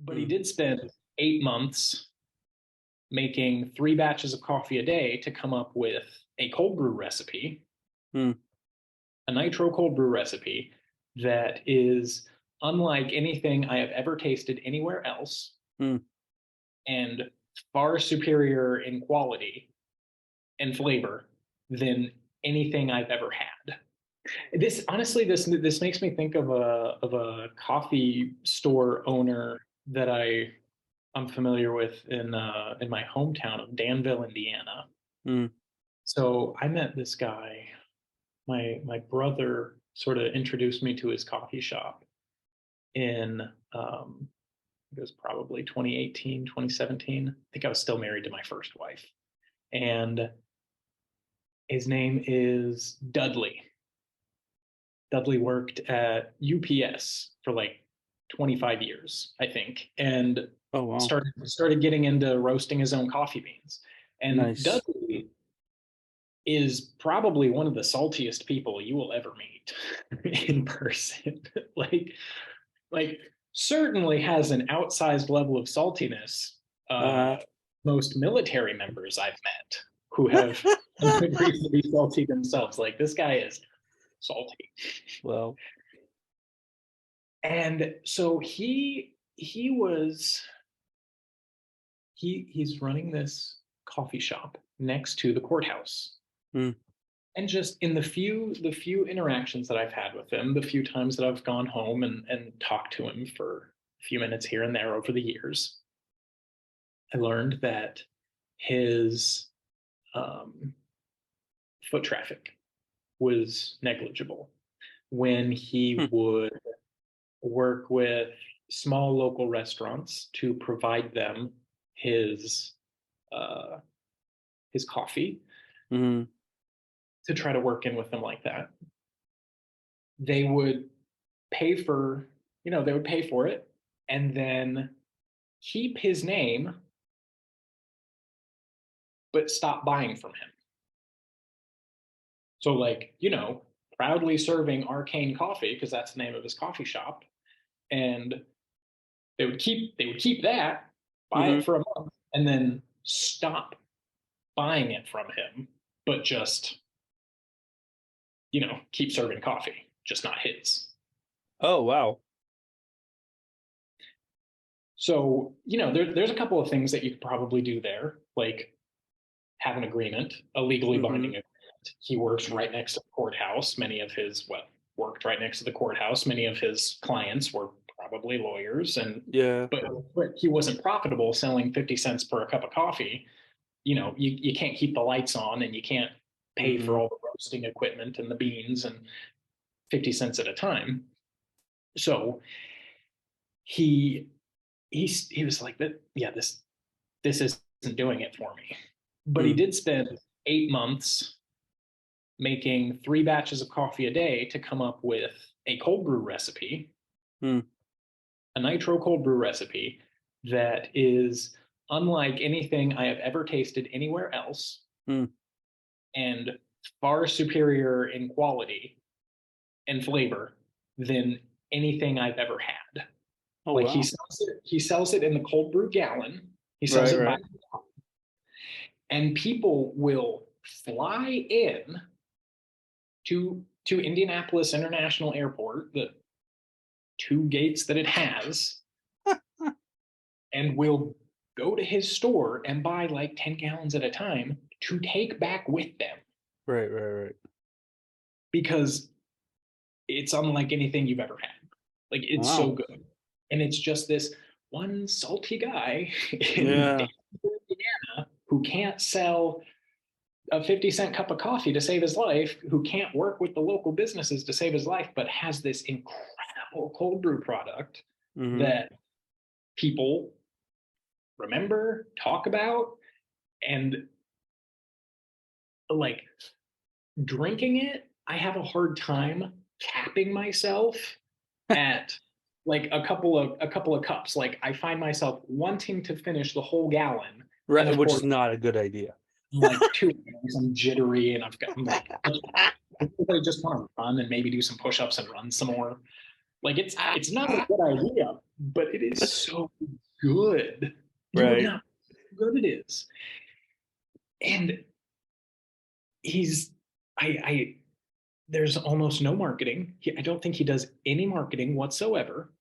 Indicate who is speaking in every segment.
Speaker 1: but he
Speaker 2: Mm.
Speaker 1: did spend 8 months making 3 batches of coffee a day to come up with a cold brew recipe,
Speaker 2: Mm.
Speaker 1: a nitro cold brew recipe that is unlike anything I have ever tasted anywhere else
Speaker 2: Mm.
Speaker 1: and far superior in quality and flavor than anything I've ever had. This honestly, this makes me think of a coffee store owner that I'm familiar with in my hometown of Danville, Indiana.
Speaker 2: Mm.
Speaker 1: So I met this guy. My brother sort of introduced me to his coffee shop in it was probably 2018, 2017. I think I was still married to my first wife. And his name is Dudley. Dudley worked at UPS for like 25 years, I think, and
Speaker 2: Oh wow.
Speaker 1: started getting into roasting his own coffee beans. And
Speaker 2: Nice.
Speaker 1: Dudley is probably one of the saltiest people you will ever meet in person. like like certainly has an outsized level of saltiness.
Speaker 2: Uh
Speaker 1: Most military members I've met who have agreed to be salty themselves. Like this guy is salty.
Speaker 2: well.
Speaker 1: And so he's running this coffee shop next to the courthouse.
Speaker 2: Mm.
Speaker 1: And just in the few interactions that I've had with him, the few times that I've gone home and talked to him for a few minutes here and there over the years, I learned that his um, foot traffic was negligible when he
Speaker 2: Hmm.
Speaker 1: would work with small local restaurants to provide them his uh, his coffee,
Speaker 2: Mm.
Speaker 1: to try to work in with them like that. They would pay for, they would pay for it and then keep his name, but stop buying from him. So, like, proudly serving Arcane coffee because that's the name of his coffee shop, and they would keep that, buy
Speaker 2: Mm-hmm.
Speaker 1: it for a month, and then stop buying it from him, but just keep serving coffee, just not his.
Speaker 2: Oh wow.
Speaker 1: So, there's a couple of things that you could probably do there, like have an agreement, a legally
Speaker 2: Mm-hmm.
Speaker 1: binding agreement. He works right next to the courthouse. Worked right next to the courthouse. Many of his clients were probably lawyers,
Speaker 2: Yeah.
Speaker 1: but he wasn't profitable selling 50 cents per cup of coffee. You can't keep the lights on and you can't pay for
Speaker 2: Mm-hmm.
Speaker 1: all the roasting equipment and the beans and 50 cents at a time. So he he was like that. Yeah, this isn't doing it for me. But he
Speaker 2: Mm.
Speaker 1: did spend 8 months making 3 batches of coffee a day to come up with a cold brew recipe,
Speaker 2: Mm.
Speaker 1: a nitro cold brew recipe that is unlike anything I have ever tasted anywhere else
Speaker 2: Mm.
Speaker 1: and far superior in quality and flavor than anything I've ever had.
Speaker 2: Oh
Speaker 1: Like
Speaker 2: wow.
Speaker 1: he sells it in the cold brew gallon. He sells
Speaker 2: Right,
Speaker 1: it by,
Speaker 2: right.
Speaker 1: and people will fly in to Indianapolis International Airport, the two gates that it has, and will go to his store and buy like 10 gallons at a time to take back with them
Speaker 2: Right, right, right.
Speaker 1: because it's unlike anything you've ever had. Like it's so
Speaker 2: Wow.
Speaker 1: good. And it's just this one salty guy in
Speaker 2: Yeah.
Speaker 1: Indiana who can't sell a 50-cent cup of coffee to save his life, who can't work with the local businesses to save his life, but has this incredible cold brew product
Speaker 2: Mm-hmm.
Speaker 1: that people remember, talk about, and like drinking it. I have a hard time capping myself at like a couple of cups. Like I find myself wanting to finish the whole gallon, and
Speaker 2: Right,
Speaker 1: of
Speaker 2: which
Speaker 1: course,
Speaker 2: is not a good idea.
Speaker 1: I'm like two hours, I'm jittery, and I'm like, I just want to run and maybe do some push-ups and run some more. Like it's not a good idea, but it is so good. You would
Speaker 2: Right.
Speaker 1: not how good it is. And he's I there's almost no marketing. I don't think he does any marketing whatsoever.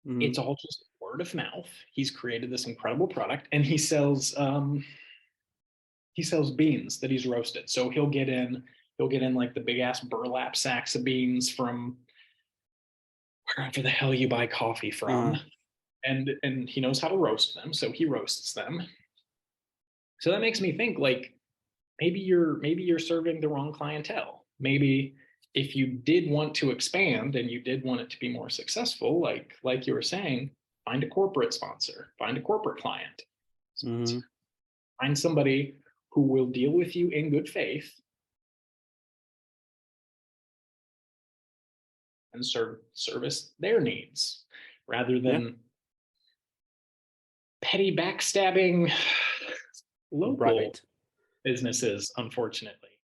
Speaker 2: Mm-hmm.
Speaker 1: It's all just word of mouth. He's created this incredible product, and he sells beans that he's roasted. So he'll get in like the big ass burlap sacks of beans from wherever the hell you buy coffee from,
Speaker 2: Uh-huh.
Speaker 1: and he knows how to roast them, so he roasts them. So that makes me think like maybe you're serving the wrong clientele. Maybe if you did want to expand and you did want it to be more successful, like you were saying, find a corporate sponsor, find a corporate client,
Speaker 2: Mm-hmm.
Speaker 1: find somebody who will deal with you in good faith and service their needs rather
Speaker 2: Yeah.
Speaker 1: than petty backstabbing local
Speaker 2: Right.
Speaker 1: businesses, unfortunately.